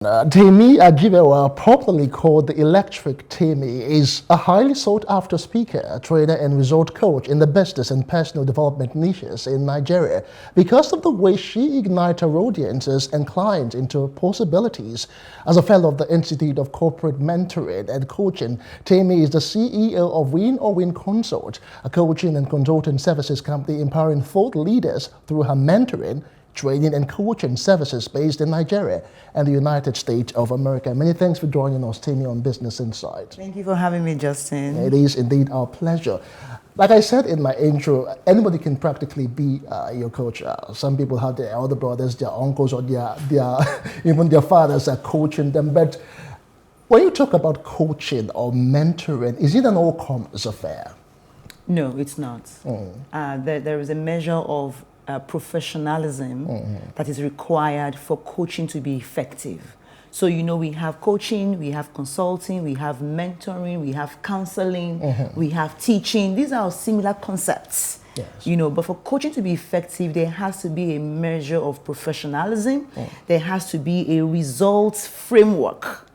Temi Ajibewa, popularly called the Electric Temi, is a highly sought-after speaker, trainer, and result coach in the business and personal development niches in Nigeria because of the way she ignites her audiences and clients into possibilities. As a fellow of the Institute of Corporate Mentoring and Coaching, Temi is the CEO of Win or Win Consult, a coaching and consulting services company empowering thought leaders through her mentoring, training and coaching services based in Nigeria and the United States of America. Many thanks for joining us, Temi, on Business Insight. Thank you for having me, Justin. It is indeed our pleasure. Like I said in my intro, anybody can practically be your coach. Some people have their elder brothers, their uncles, or their even their fathers are coaching them. But when you talk about coaching or mentoring, is it an all-comers affair? No, it's not. There is a measure of professionalism that is required for coaching to be effective. So, we have coaching, we have consulting, we have mentoring, we have counseling, we have teaching. These are similar concepts, yes. But for coaching to be effective, there has to be a measure of professionalism. There has to be a results framework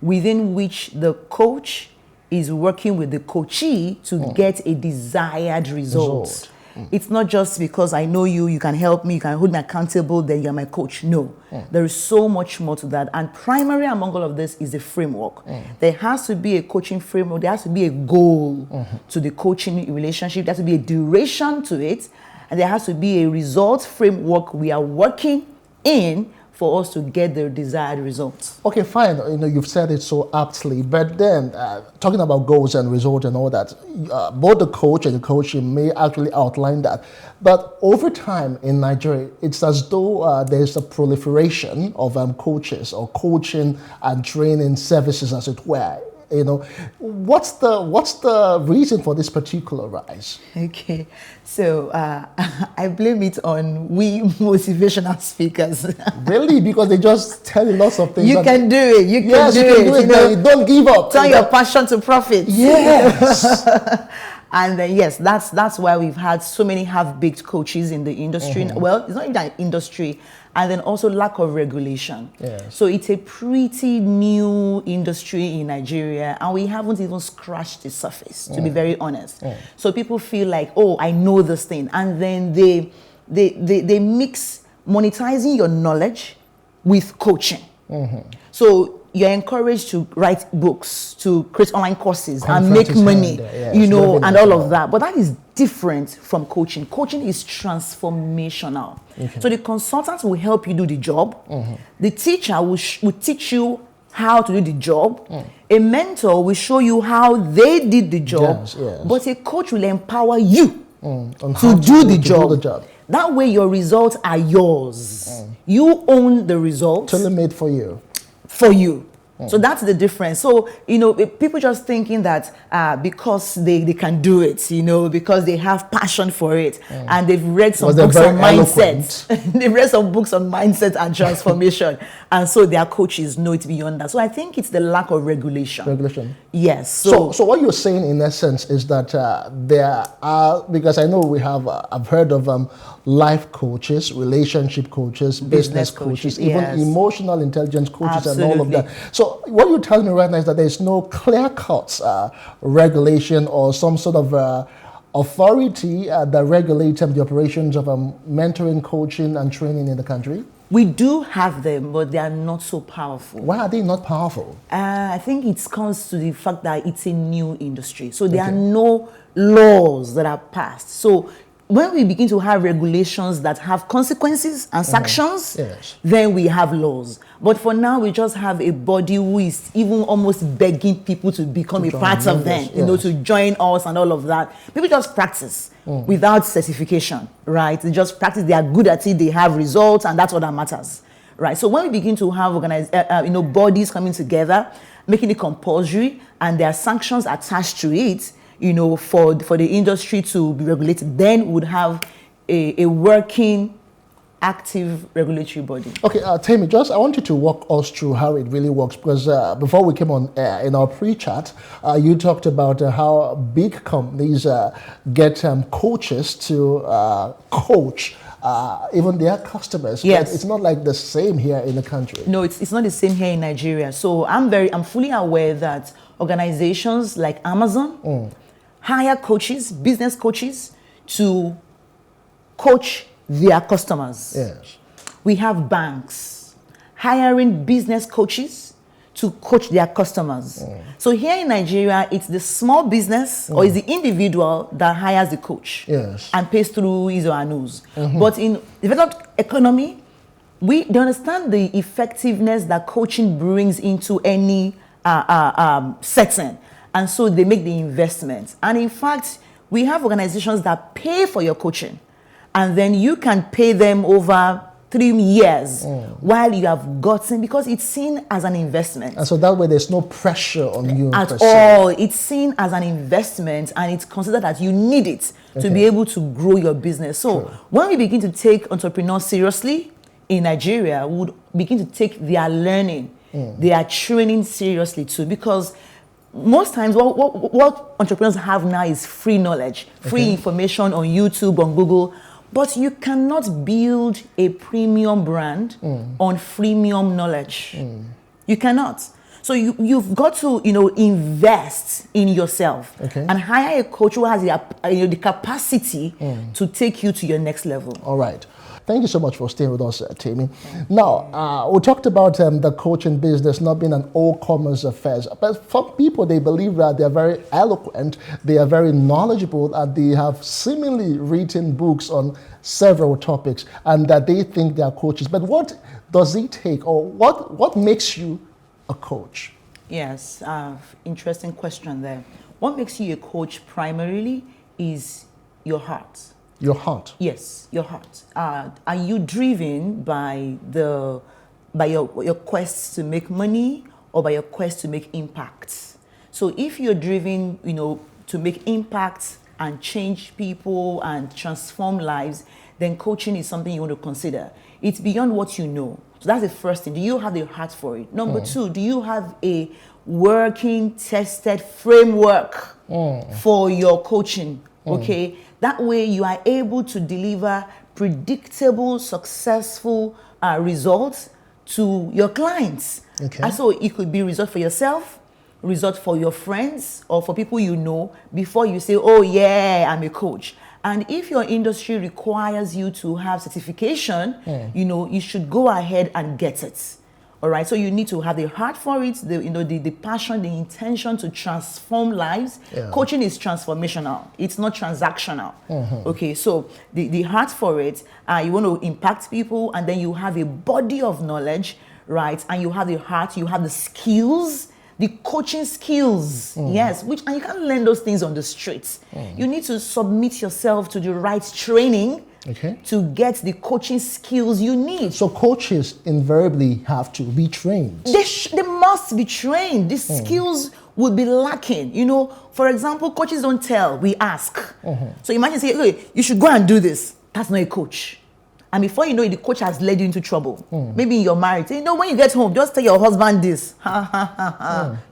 within which the coach is working with the coachee to get a desired result. It's not just because I know you can help me, you can hold me accountable, then you're my coach. No, there is so much more to that. And primary among all of this is the framework. There has to be a coaching framework. There has to be a goal to the coaching relationship. There has to be a duration to it. And there has to be a result framework we are working in for us to get the desired results. Okay, fine. You've said it so aptly, but then talking about goals and results and all that, both the coach and the coachee may actually outline that. But over time in Nigeria, it's as though there's a proliferation of coaches or coaching and training services, as it were. What's the reason for this particular rise? Okay, so I blame it on we motivational speakers. Really? Because they just tell you lots of things. You can do it. You can yes, do you can do it. Don't give up. Turn your passion to profit. Yes. And yes, that's why we've had so many half-baked coaches in the industry. Well, it's not in that industry. And then also lack of regulation. Yes. So it's a pretty new industry in Nigeria, and we haven't even scratched the surface, to be very honest. So people feel like, oh, I know this thing. And then they mix monetizing your knowledge with coaching. So you're encouraged to write books, to create online courses and make money, and all of that. But that is different from coaching. Coaching is transformational. So the consultant will help you do the job. The teacher will teach you how to do the job. A mentor will show you how they did the job. Yes. But a coach will empower you to do the job. That way your results are yours. You own the results. Tailor-made for you. So that's the difference. So, people just thinking that because they can do it, because they have passion for it, and they've read some books on mindset. They've read some books on mindset and transformation, and so their coaches know it beyond that. So I think it's the lack of regulation. Yes. So what you're saying in essence is that there are, because I know I've heard of life coaches, relationship coaches, business coaches, even emotional intelligence coaches. Absolutely. And all of that. So what you're telling me right now is that there's no clear-cut regulation or some sort of authority that regulates the operations of mentoring, coaching, and training in the country? We do have them, but they are not so powerful. Why are they not powerful? I think it comes to the fact that it's a new industry. So there are no laws that are passed. So when we begin to have regulations that have consequences and sanctions, then we have laws. But for now, we just have a body who is even almost begging people to become a part of them, to join us and all of that. People just practice without certification, right? They just practice, they are good at it, they have results, and that's what that matters, right? So when we begin to have bodies coming together, making it compulsory, and there are sanctions attached to it, for the industry to be regulated, then we would have a working, active regulatory body. Okay, Temi, I want you to walk us through how it really works, because before we came on air, in our pre-chat, you talked about how big companies get coaches to coach even their customers. Yes. But it's not like the same here in the country. No, it's not the same here in Nigeria. So I'm fully aware that organizations like Amazon hire coaches, business coaches, to coach their customers. Yes. We have banks hiring business coaches to coach their customers. So here in Nigeria, it's the small business or it's the individual that hires the coach, Yes. and pays through his or her nose. But in developed economy, they understand the effectiveness that coaching brings into any setting. And so they make the investment. And in fact, we have organizations that pay for your coaching, and then you can pay them over 3 years while you have gotten, because it's seen as an investment. And so that way there's no pressure on you At per se. all. It's seen as an investment, and it's considered that you need it to be able to grow your business. So when we begin to take entrepreneurs seriously in Nigeria, we would begin to take their learning, their training seriously too, because most times what entrepreneurs have now is free knowledge, free information on YouTube, on Google. But you cannot build a premium brand on freemium knowledge. You cannot. So you've got to, invest in yourself and hire a coach who has the capacity to take you to your next level. All right. Thank you so much for staying with us, Temi. Now, we talked about the coaching business not being an all-comers affair. But some people, they believe that they are very eloquent, they are very knowledgeable, and they have seemingly written books on several topics, and that they think they are coaches. But what does it take, or what makes you a coach? Yes, interesting question there. What makes you a coach primarily is your heart. Your heart. Yes, your heart. Are you driven by your quest to make money, or by your quest to make impact? So if you're driven, to make impact and change people and transform lives, then coaching is something you want to consider. It's beyond what you know. So that's the first thing. Do you have the heart for it? Number two, do you have a working, tested framework for your coaching? Okay. That way you are able to deliver predictable, successful results to your clients. Okay. And so it could be result for yourself, result for your friends, or for people you know, before you say, oh yeah, I'm a coach. And if your industry requires you to have certification, you should go ahead and get it. All right, so you need to have the heart for it, the passion, the intention to transform lives. Yeah. Coaching is transformational; it's not transactional. Okay, so the heart for it, you want to impact people, and then you have a body of knowledge, right? And you have the heart, you have the skills, the coaching skills, yes, and you can't learn those things on the streets. You need to submit yourself to the right training. To get the coaching skills you need. So coaches invariably have to be trained. They must be trained. These skills would be lacking. For example, coaches don't tell, we ask. So imagine saying, okay, you should go and do this. That's not a coach. And before you know it, the coach has led you into trouble. Maybe you're married. Say, when you get home, just tell your husband this.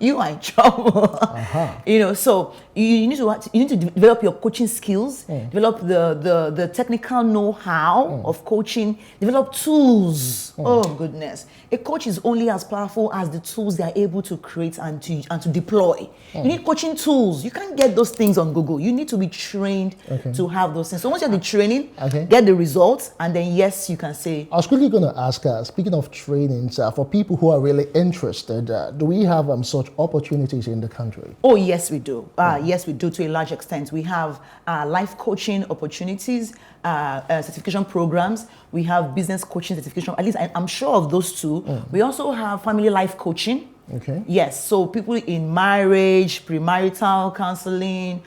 You are in trouble. So you need to develop your coaching skills, develop the technical know-how of coaching, develop tools. Oh goodness. A coach is only as powerful as the tools they are able to create and to deploy. You need coaching tools. You can't get those things on Google. You need to be trained to have those things. So once you have the training, get the results, and then yes, you can say. I was quickly going to ask, speaking of trainings, for people who are really interested, do we have such opportunities in the country? Oh, yes, we do. Yes, we do to a large extent. We have life coaching opportunities, certification programs. We have business coaching certification. At least I'm sure of those two. We also have family life coaching. Okay. Yes, so people in marriage, premarital counseling,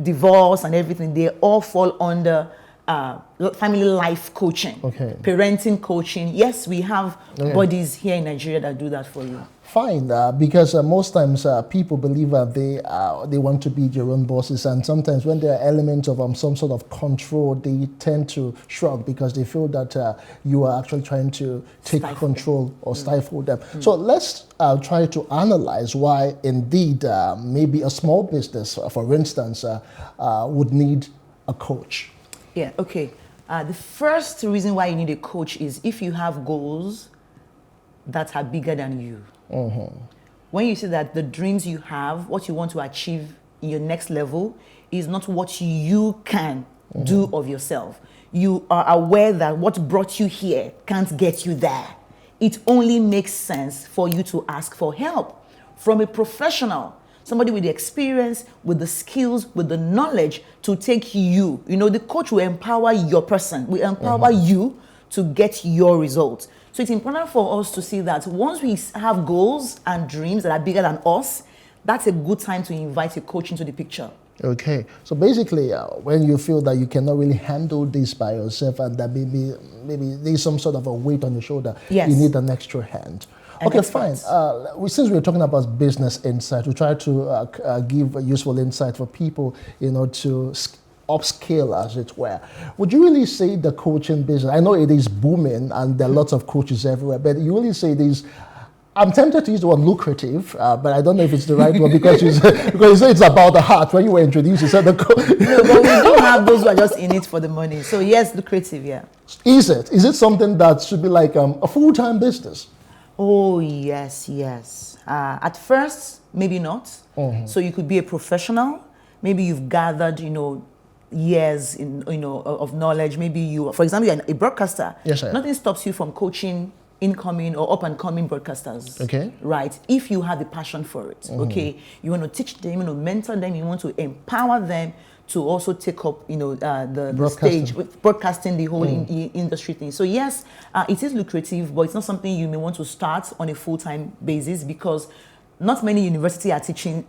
divorce and everything, they all fall under family life coaching, parenting coaching. Yes, we have bodies here in Nigeria that do that for you. Fine, because most times people believe that they want to be their own bosses, and sometimes when there are elements of some sort of control, they tend to shrug because they feel that you are actually trying to take control or stifle them. So let's try to analyze why indeed maybe a small business, for instance, would need a coach. Yeah, okay. The first reason why you need a coach is if you have goals that are bigger than you. When you see that the dreams you have, what you want to achieve in your next level is not what you can do of yourself. You are aware that what brought you here can't get you there. It only makes sense for you to ask for help from a professional, somebody with the experience, with the skills, with the knowledge to take you. You know, the coach will empower your person, will empower you to get your results. So it's important for us to see that once we have goals and dreams that are bigger than us, that's a good time to invite a coach into the picture. Okay, so basically, when you feel that you cannot really handle this by yourself and that maybe there's some sort of a weight on your shoulder, Yes. you need an extra hand. Okay, fine. Since we're talking about business insight, we try to give a useful insight for people, you know, to upscale, as it were. Would you really say the coaching business, I know it is booming and there are lots of coaches everywhere, but you really say it is, I'm tempted to use the word lucrative, but I don't know if it's the right one because you say it's about the heart. When you were introduced, you said the No, but we do have those who are just in it for the money. So yes, lucrative, yeah. Is it? Is it something that should be like a full-time business? Oh, yes, yes. At first, maybe not. So you could be a professional. Maybe you've gathered, you know, years of knowledge. Maybe you, for example, you're a broadcaster. Yes, sir. Nothing stops you from coaching incoming or up-and-coming broadcasters. Okay. Right? If you have the passion for it. Okay. You want to teach them, you know, mentor them. You want to empower them to also take up, you know, the stage, broadcasting the whole industry thing. So yes, it is lucrative, but it's not something you may want to start on a full-time basis because not many universities are teaching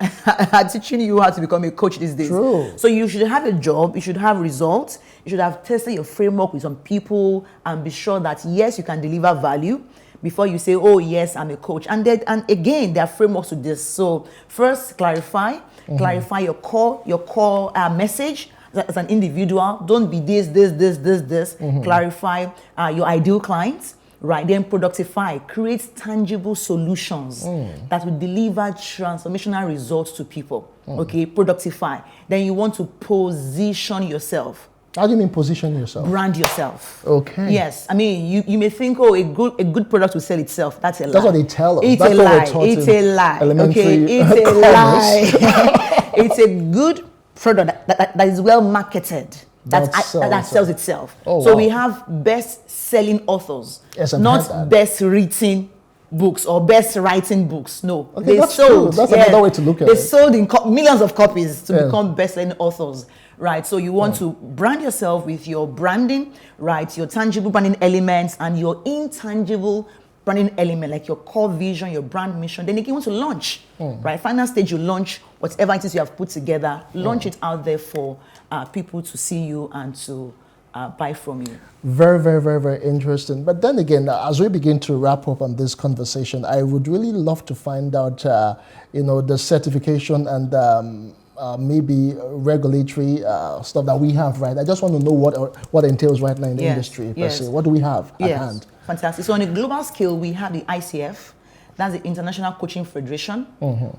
you how to become a coach these days. True. So you should have a job, you should have results, you should have tested your framework with some people and be sure that yes, you can deliver value before you say, oh yes, I'm a coach. And again, there are frameworks to this. So first, clarify your core message as an individual. Don't be this. Clarify your ideal clients. Right, then productify, create tangible solutions that will deliver transformational results to people. Okay, productify. Then you want to position yourself. How do you mean position yourself? Brand yourself. Okay. Yes, I mean you may think, oh, a good product will sell itself. That's a lie. That's what they tell us. It's That's a what lie. we're taught It's in a lie. elementary Okay, it's a commerce. lie. It's a good product that is well marketed. That sells itself. Oh, so wow. we have best-selling authors, Yes, I've heard not that. best-written books or best-writing books. No, Okay, they that's sold. true. That's another way to look at They it. sold in millions of copies to Yes. become best-selling authors. Right, so you want to brand yourself with your branding, right? Your tangible branding elements and your intangible branding element, like your core vision, your brand mission. Then again, you want to launch, right? Final stage, you launch whatever it is you have put together, launch it out there for people to see you and to buy from you. Very, very, very, very interesting. But then again, as we begin to wrap up on this conversation, I would really love to find out, you know, the certification and maybe regulatory stuff that we have, right? I just want to know what entails right now in the industry per se. What do we have at hand? Fantastic. So on a global scale, we have the ICF, that's the International Coaching Federation,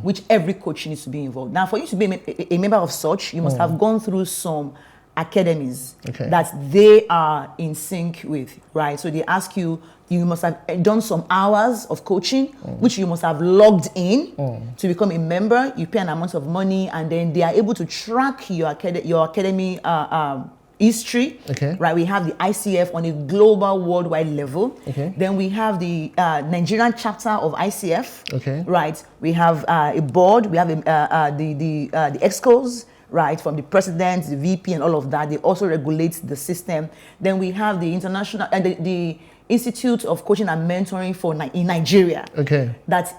which every coach needs to be involved. Now, for you to be a member of such, you must have gone through some academies that they are in sync with, right? So they ask you, you must have done some hours of coaching, which you must have logged in to become a member. You pay an amount of money, and then they are able to track your academy history. Right? We have the ICF on a global, worldwide level. Then we have the Nigerian chapter of ICF. Right? We have a board. We have the EXCOs. Right, from the president, the VP, and all of that. They also regulate the system. Then we have the international and the Institute of Coaching and Mentoring in Nigeria. I think that's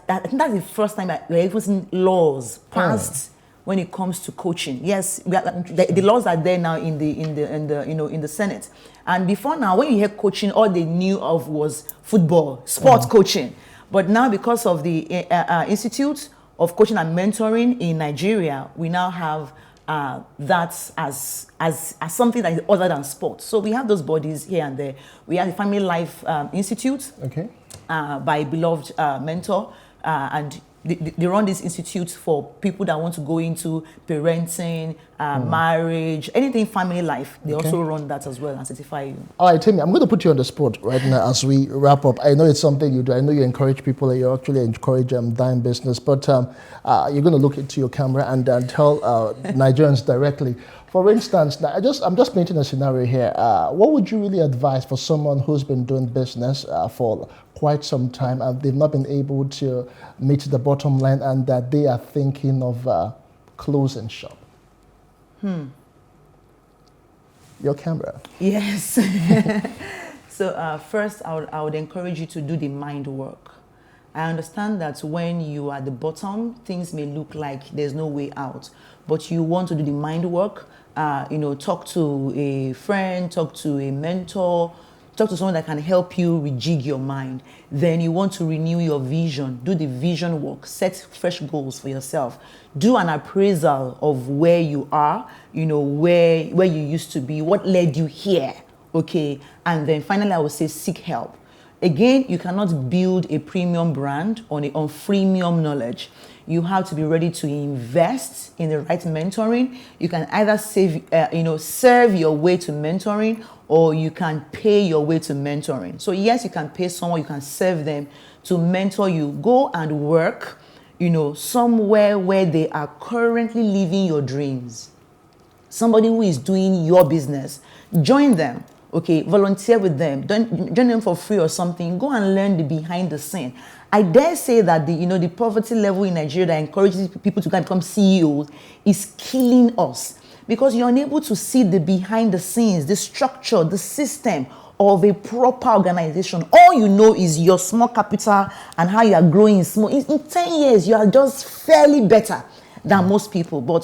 the first time we're even seeing laws passed when it comes to coaching. Yes, the laws are there now in the Senate. And before now, when you hear coaching, all they knew of was football, sports coaching. But now, because of the Institute of Coaching and Mentoring in Nigeria, we now have that as something that is other than sports. So we have those bodies here and there. We have the Family Life Institute by a beloved mentor, and they run these institutes for people that want to go into parenting, marriage, anything family life. They also run that as well and certify you. All right, Temi, I'm going to put you on the spot right now as we wrap up. I know it's something you do. I know you encourage people. You actually encourage dime business. But you're going to look into your camera and tell Nigerians directly. For instance, now I'm just painting a scenario here. What would you really advise for someone who's been doing business for quite some time and they've not been able to meet the bottom line and that they are thinking of closing shop? Your camera. Yes. So first, I would encourage you to do the mind work. I understand that when you are at the bottom, things may look like there's no way out, but you want to do the mind work. Talk to a friend, talk to a mentor, talk to someone that can help you rejig your mind. Then you want to renew your vision, do the vision work, set fresh goals for yourself, do an appraisal of where you are, where you used to be, what led you here, okay? And then finally, I would say seek help. Again, you cannot build a premium brand on freemium knowledge. You have to be ready to invest in the right mentoring. You can either serve your way to mentoring, or you can pay your way to mentoring. So yes, you can pay someone, you can serve them to mentor you. Go and work, somewhere where they are currently living your dreams. Somebody who is doing your business, join them. Okay, volunteer with them. Don't join them for free or something. Go and learn the behind the scene. I dare say that the poverty level in Nigeria that encourages people to become CEOs is killing us, because you're unable to see the behind the scenes, the structure, the system of a proper organization. All you know is your small capital and how you are growing small. In 10 years, you are just fairly better than most people. But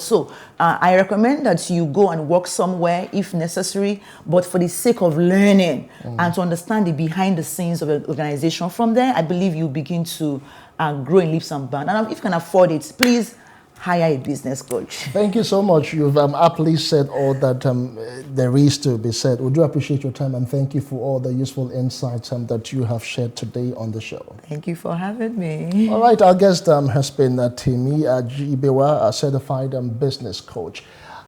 I recommend that you go and work somewhere if necessary, but for the sake of learning and to understand the behind the scenes of the organization. From there, I believe you begin to grow in leaps and bounds. And if you can afford it, please hire a business coach. Thank you so much. You've aptly said all that there is to be said. We do appreciate your time and thank you for all the useful insights that you have shared today on the show. Thank you for having me. All right, our guest has been Temi Ajibewa, a certified business coach.